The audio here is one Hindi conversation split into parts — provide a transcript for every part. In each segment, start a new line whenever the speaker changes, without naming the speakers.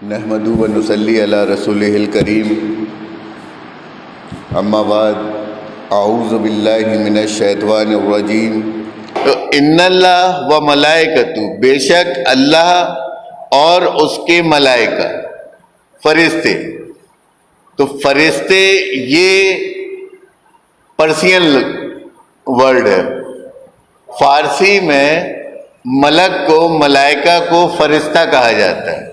नहमदु व नुसल्ली अला रसूलिहिल करीम। अम्मा बाद आऊज़ु बिल्लाहि मिनश शैतानिर रजीम। तो इन्नल्लाह व मलाइकतु, बेशक अल्लाह और उसके मलाइका फरिश्ते। तो फरिश्ते ये पर्शियन वर्ड है। फारसी में मलक को, मलाइका को फरिश्ता कहा जाता है।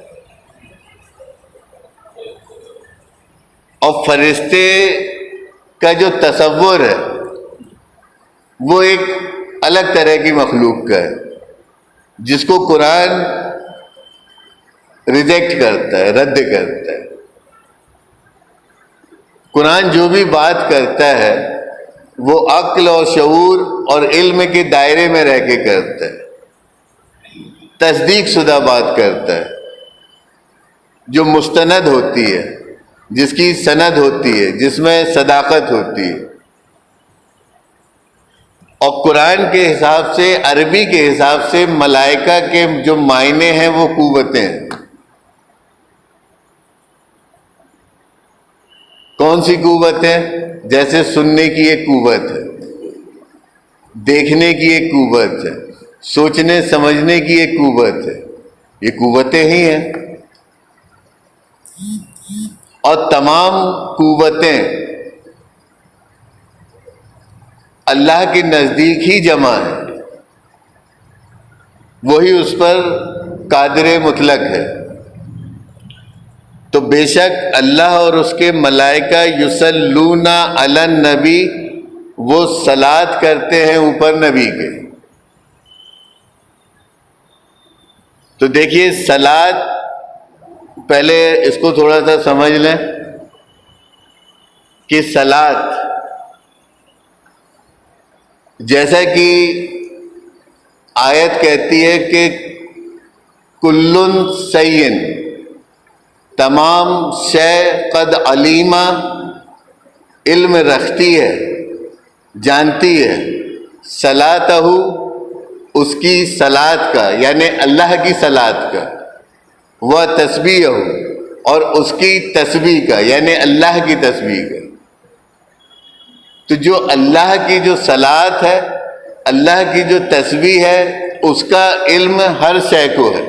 और फरिश्ते का जो तसव्वुर है वो एक अलग तरह की मखलूक का है, जिसको कुरान रिजेक्ट करता है, रद्द करता है। कुरान जो भी बात करता है वो अक्ल और शऊर और इल्म के दायरे में रह के करता है, तस्दीक शुदा बात करता है, जो मुस्तनद होती है, जिसकी सनद होती है, जिसमें सदाकत होती है। और कुरान के हिसाब से, अरबी के हिसाब से मलाइका के जो मायने हैं वो कुव्वतें हैं। कौन सी कुव्वत है? जैसे सुनने की एक कुव्वत है, देखने की एक कुव्वत है, सोचने समझने की एक कुव्वत है। ये कुव्वतें ही हैं। और तमाम कुव्वतें अल्लाह के नज़दीक ही जमा है, वही उस पर कादिर मुतलक है। तो बेशक अल्लाह और उसके मलाइका युसल्लूना अलन नबी, वो सलात करते हैं ऊपर नबी के। तो देखिए, सलात, पहले इसको थोड़ा सा समझ लें कि सलात, जैसा कि आयत कहती है कि कुल्लुन सय्यिन, तमाम शय कद अलीमा, इल्म रखती है, जानती है। सलातहु, उसकी सलात का, यानी अल्लाह की सलात का, वह तस्बीह हो, और उसकी तस्बीह का, यानी अल्लाह की तस्बीह का। तो जो अल्लाह की जो सलात है, अल्लाह की जो तस्बीह है, उसका इल्म हर शय को है।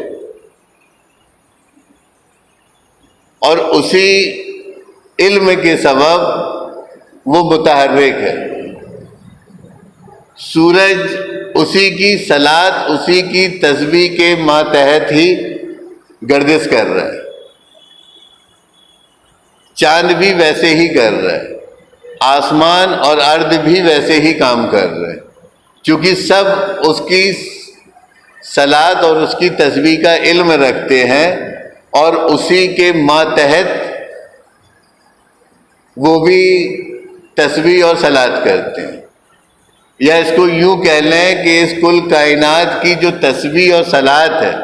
और उसी इल्म के सबब वो मुतहर्रिक है। सूरज उसी की सलात, उसी की तस्बीह के मातहत ही गर्दिश कर रहा है। चांद भी वैसे ही कर रहा है, आसमान और अर्द भी वैसे ही काम कर रहे हैं, क्योंकि सब उसकी सलात और उसकी तस्बीह का इल्म रखते हैं, और उसी के मातहत वो भी तस्बीह और सलात करते हैं। या इसको यूं कह लें कि इस कुल कायनात की जो तस्बीह और सलात है,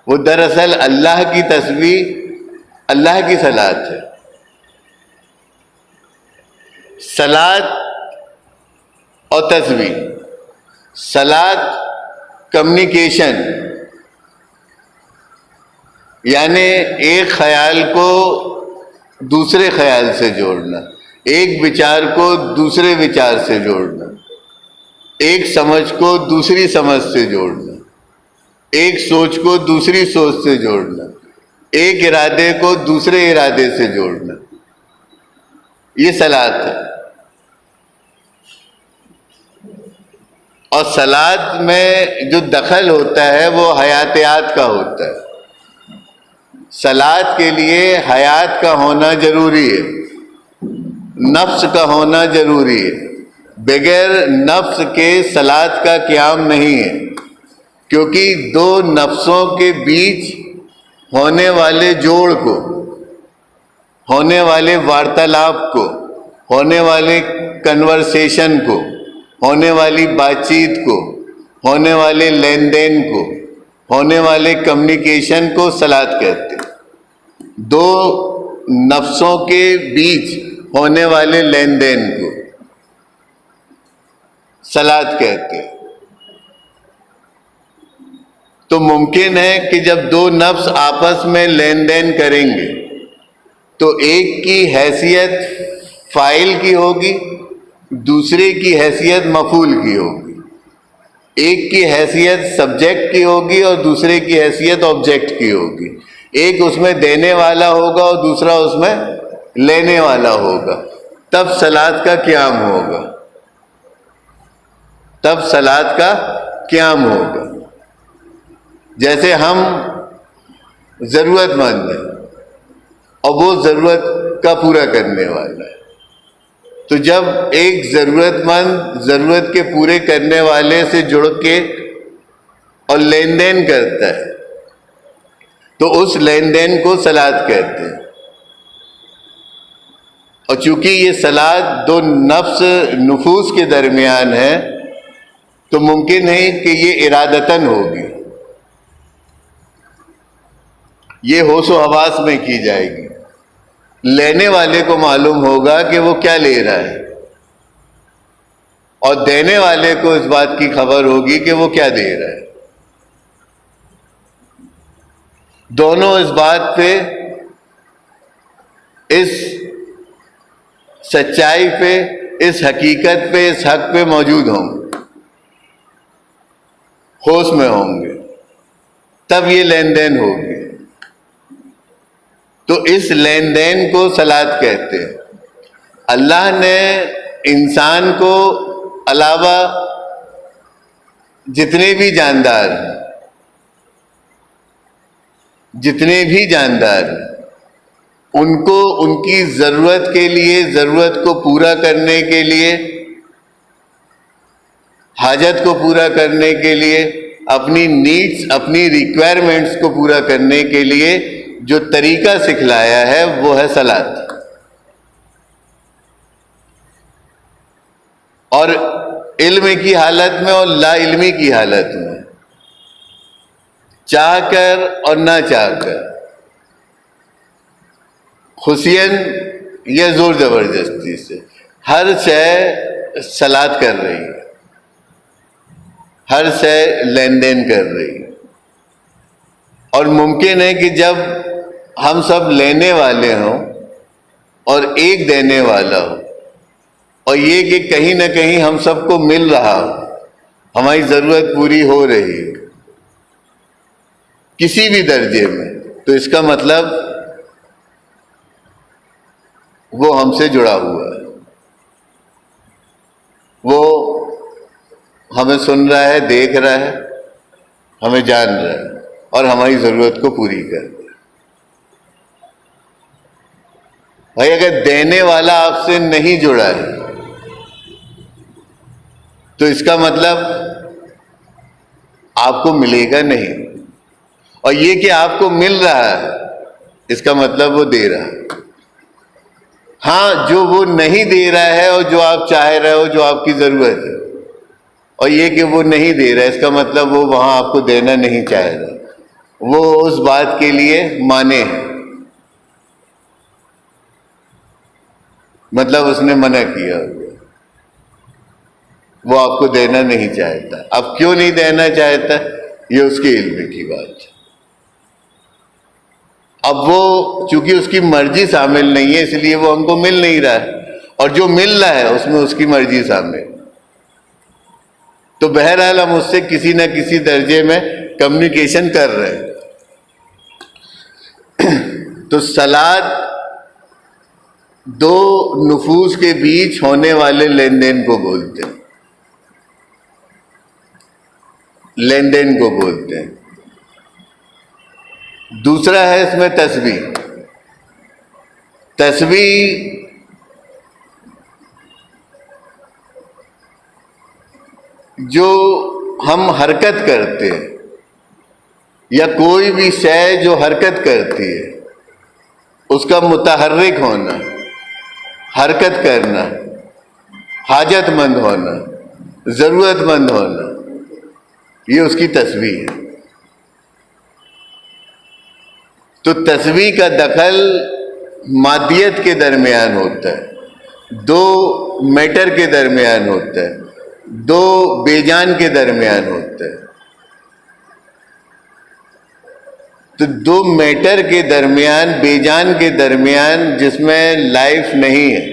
वो दरअसल अल्लाह की तस्बीह, अल्लाह की सलात है। सलात और तस्बीह, सलात कम्युनिकेशन, यानी एक ख्याल को दूसरे ख्याल से जोड़ना, एक विचार को दूसरे विचार से जोड़ना, एक समझ को दूसरी समझ से जोड़ना, एक सोच को दूसरी सोच से जोड़ना, एक इरादे को दूसरे इरादे से जोड़ना, ये सलात है। और सलात में जो दखल होता है वो हयातियात का होता है। सलात के लिए हयात का होना जरूरी है, नफ्स का होना जरूरी है। बगैर नफ्स के सलात का क़याम नहीं है, क्योंकि दो नफ्सों के बीच होने वाले जोड़ को, होने वाले वार्तालाप को, होने वाले कन्वर्सेशन को, होने वाली बातचीत को, होने वाले लेन देन को, होने वाले कम्युनिकेशन को सलात कहते हैं। दो नफ्सों के बीच होने वाले लेन देन को सलात कहते हैं। तो मुमकिन है कि जब दो नफ्स आपस में लेन देन करेंगे तो एक की हैसियत फाइल की होगी, दूसरे की हैसियत मफूल की होगी। एक की हैसियत सब्जेक्ट की होगी और दूसरे की हैसियत ऑब्जेक्ट की होगी। एक उसमें देने वाला होगा और दूसरा उसमें लेने वाला होगा। तब सलात का क़याम होगा, तब सलात का क़याम होगा। जैसे हम ज़रूरतमंद हैं और वो ज़रूरत का पूरा करने वाला है, तो जब एक ज़रूरतमंद ज़रूरत के पूरे करने वाले से जुड़ के और लेन देन करता है तो उस लेन देन को सलात कहते हैं। और चूंकि ये सलात दो नफ्स नुफूस के दरमियान है तो मुमकिन है कि ये इरादतन होगी, ये होशो हवास में की जाएगी। लेने वाले को मालूम होगा कि वो क्या ले रहा है और देने वाले को इस बात की खबर होगी कि वो क्या दे रहा है। दोनों इस बात पे, इस सच्चाई पे, इस हकीकत पे, इस हक पे मौजूद होंगे, होश में होंगे, तब ये लेन देन होगी। तो इस लेन देन को सलात कहते हैं। अल्लाह ने इंसान को अलावा जितने भी जानदार उनको उनकी ज़रूरत के लिए, ज़रूरत को पूरा करने के लिए, हाजत को पूरा करने के लिए, अपनी नीड्स, अपनी रिक्वायरमेंट्स को पूरा करने के लिए जो तरीका सिखलाया है वो है सलात। और इल्म की हालत में और ला इल्मी की हालत में, चाह कर और ना चाह कर, खुशियन या जोर जबरदस्ती से, हर शय सलात कर रही है, हर शय लेन देन कर रही है। और मुमकिन है कि जब हम सब लेने वाले हों और एक देने वाला हो, और ये कि कहीं ना कहीं हम सबको मिल रहा हो, हमारी ज़रूरत पूरी हो रही है किसी भी दर्जे में, तो इसका मतलब वो हमसे जुड़ा हुआ है, वो हमें सुन रहा है, देख रहा है, हमें जान रहा है और हमारी ज़रूरत को पूरी कर रहा है। भाई अगर देने वाला आपसे नहीं जुड़ा है तो इसका मतलब आपको मिलेगा नहीं, और ये कि आपको मिल रहा है इसका मतलब वो दे रहा है। हाँ, जो वो नहीं दे रहा है और जो आप चाह रहे हो, जो आपकी ज़रूरत है, और ये कि वो नहीं दे रहा है इसका मतलब वो वहाँ आपको देना नहीं चाह रहा, वो उस बात के लिए माने है, मतलब उसने मना किया, वो आपको देना नहीं चाहता। अब क्यों नहीं देना चाहता, ये उसके इल्म की बात है। अब वो चूंकि उसकी मर्जी शामिल नहीं है इसलिए वो हमको मिल नहीं रहा है, और जो मिल रहा है उसमें उसकी मर्जी शामिल। तो बहरहाल हम उससे किसी न किसी दर्जे में कम्युनिकेशन कर रहे हैं। तो सलात दो नुफूस के बीच होने वाले लेन देन को बोलते हैं, लेन देन को बोलते हैं। दूसरा है इसमें तस्बीह। तस्बीह जो हम हरकत करते हैं या कोई भी शय जो हरकत करती है उसका मुतहर्रिक होना, हरकत करना, हाजतमंद होना, ज़रूरतमंद होना, ये उसकी तस्बीह है। तो तस्बीह का दखल मादियत के दरमियान होता है, दो मैटर के दरमियान होता है, दो बेजान के दरमियान होता है। तो दो मैटर के दरमियान, बेजान के दरमियान जिसमें लाइफ नहीं है,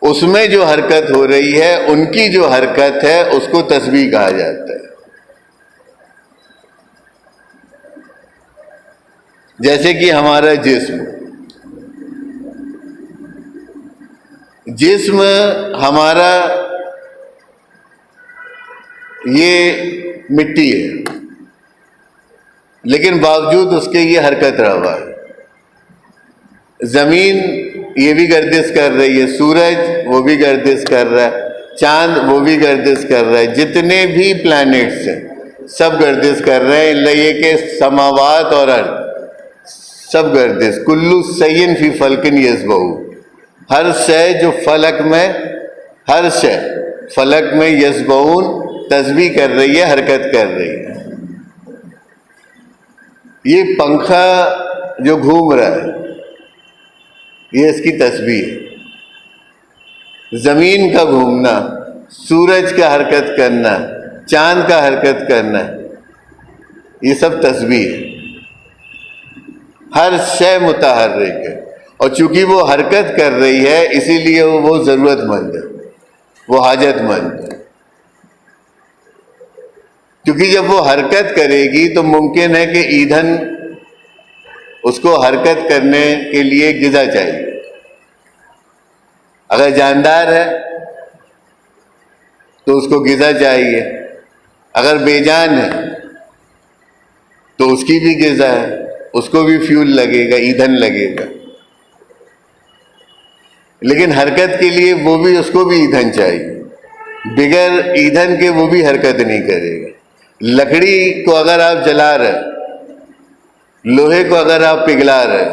उसमें जो हरकत हो रही है, उनकी जो हरकत है, उसको तस्बीह कहा जाता है। जैसे कि हमारा जिस्म हमारा ये मिट्टी है, लेकिन बावजूद उसके ये हरकत रहा है। जमीन ये भी गर्दिश कर रही है, सूरज वो भी गर्दिश कर रहा है, चांद वो भी गर्दिश कर रहा है, जितने भी प्लैनेट्स हैं सब गर्दिश कर रहे हैं। ये के समावात और अर्थ सब गर्दिश। कुल्लू सय्यन फी फलकिन यस्बहू, हर शय जो फलक में, हर शय फलक में यस्बहून तस्बीह कर रही है, हरकत कर रही है। ये पंखा जो घूम रहा है, ये इसकी तस्बीह है। जमीन का घूमना, सूरज का हरकत करना, चांद का हरकत करना, ये सब तस्बीह है। हर शय मुतहर्रिक है, और चूंकि वो हरकत कर रही है इसीलिए वो जरूरतमंद है, वो हाजतमंद है। क्योंकि जब वो हरकत करेगी तो मुमकिन है कि ईंधन, उसको हरकत करने के लिए ग़िज़ा चाहिए। अगर जानदार है तो उसको ग़िज़ा चाहिए, अगर बेजान है तो उसकी भी ग़िज़ा है, उसको भी फ्यूल लगेगा, ईंधन लगेगा। लेकिन हरकत के लिए वो भी, उसको भी ईंधन चाहिए। बिगर ईंधन के वो भी हरकत नहीं करेगा। लकड़ी को अगर आप जला रहे, लोहे को अगर आप पिघला रहे,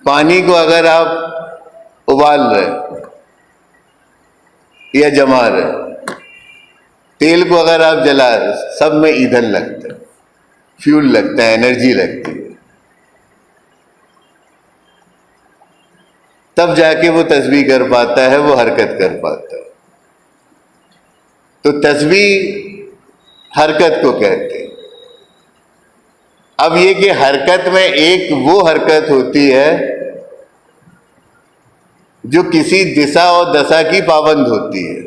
पानी को अगर आप उबाल रहे या जमा रहे, तेल को अगर आप जला रहे, सब में ईंधन लगता है, फ्यूल लगता है, एनर्जी लगती है। तब जाके वो तस्बीह कर पाता है, वो हरकत कर पाता है। तो तस्बीह हरकत को कहते हैं। अब ये कि हरकत में एक वो हरकत होती है जो किसी दिशा और दशा की पाबंद होती है,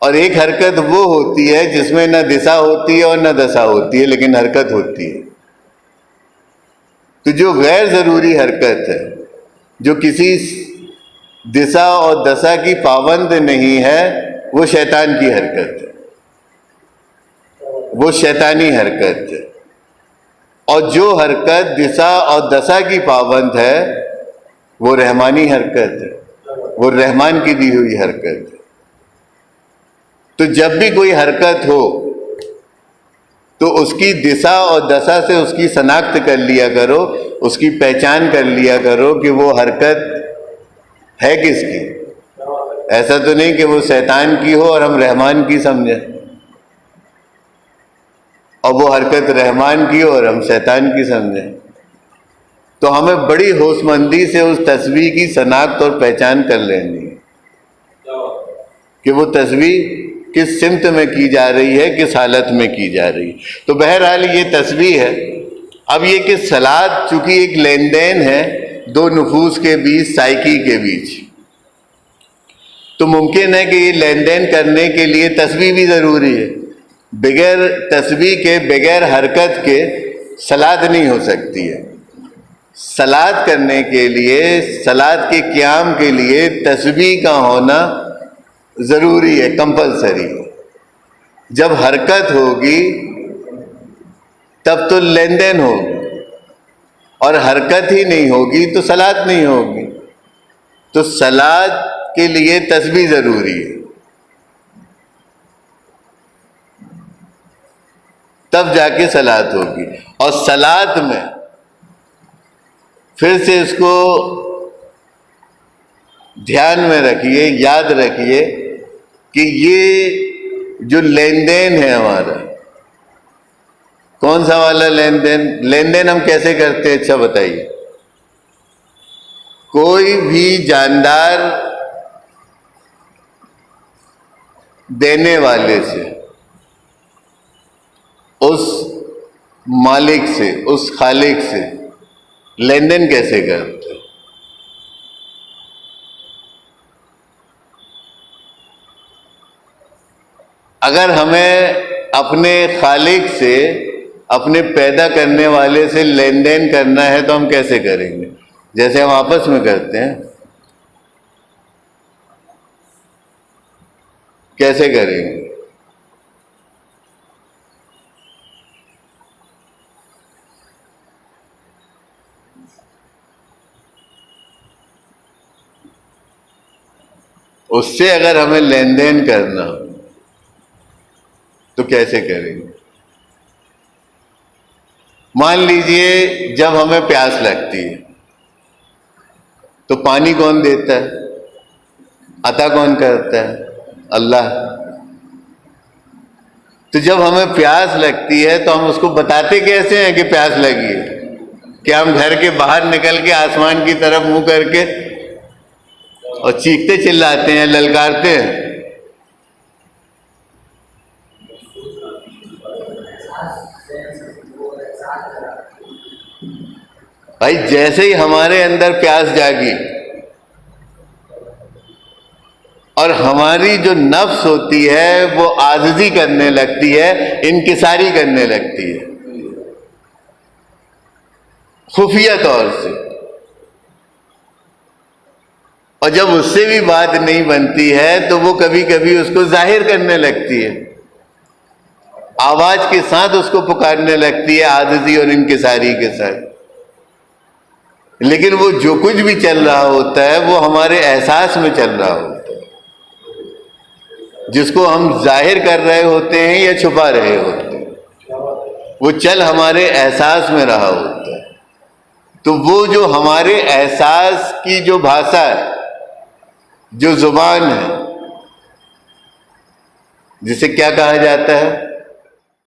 और एक हरकत वो होती है जिसमें न दिशा होती है और न दशा होती है, लेकिन हरकत होती है। तो जो गैर जरूरी हरकत है, जो किसी दिशा और दशा की पाबंद नहीं है, वो शैतान की हरकत है, वो शैतानी हरकत है। और जो हरकत दिशा और दशा की पाबंद है, वो रहमानी हरकत है, वो रहमान की दी हुई हरकत है। तो जब भी कोई हरकत हो तो उसकी दिशा और दशा से उसकी शनाख्त कर लिया करो, उसकी पहचान कर लिया करो कि वो हरकत है किसकी। ऐसा तो नहीं कि वो शैतान की हो और हम रहमान की समझें, और वो हरकत रहमान की हो और हम शैतान की समझें। तो हमें बड़ी होशमंदी से उस तस्बीह की शनाख्त और पहचान कर लेनी है कि वो तस्बीह किस सिमत में की जा रही है, किस हालत में की जा रही है। तो बहरहाल ये तस्बीह है। अब ये कि सलात चूंकि एक लेन देन है दो नफूस के बीच, साइकी के बीच, तो मुमकिन है कि ये लेन देन करने के लिए तस्बीह भी ज़रूरी है। बगैर तस्बीह के, बगैर हरकत के सलात नहीं हो सकती है। सलात करने के लिए, सलात के क़याम के लिए तस्बीह का होना ज़रूरी है, कंपलसरी है। जब हरकत होगी तब तो लेन देन होगी, और हरकत ही नहीं होगी तो सलात नहीं होगी। तो सलात के लिए तस्बीह ज़रूरी है, तब जाके सलात होगी। और सलात में फिर से इसको ध्यान में रखिए, याद रखिए कि ये जो लेन देन है हमारा, कौन सा वाला लेन देन? लेन देन हम कैसे करते हैं, अच्छा बताइए। कोई भी जानदार देने वाले से, उस मालिक से, उस खालिक से लेन देन कैसे करते हैं? अगर हमें अपने खालिक से, अपने पैदा करने वाले से लेन देन करना है तो हम कैसे करेंगे? जैसे हम आपस में करते हैं, कैसे करेंगे? उससे अगर हमें लेन देन करना हो तो कैसे करेंगे? मान लीजिए जब हमें प्यास लगती है तो पानी कौन देता है? अता कौन करता है? अल्लाह। तो जब हमें प्यास लगती है तो हम उसको बताते कैसे हैं कि प्यास लगी है? क्या हम घर के बाहर निकल के आसमान की तरफ मुंह करके और चीखते चिल्लाते हैं, ललकारते हैं? भाई जैसे ही हमारे अंदर प्यास जागी और हमारी जो नफ्स होती है वो आजिज़ी करने लगती है, इनकिसारी करने लगती है खुफिया तौर से, और जब उससे भी बात नहीं बनती है तो वो कभी कभी उसको जाहिर करने लगती है, आवाज के साथ उसको पुकारने लगती है, आजिज़ी और इनकिसारी के साथ। लेकिन वो जो कुछ भी चल रहा होता है वो हमारे एहसास में चल रहा होता है, जिसको हम जाहिर कर रहे होते हैं या छुपा रहे होते हैं, वो चल हमारे एहसास में रहा होता है। तो वो जो हमारे एहसास की जो भाषा है, जो जुबान है, जिसे क्या कहा जाता है?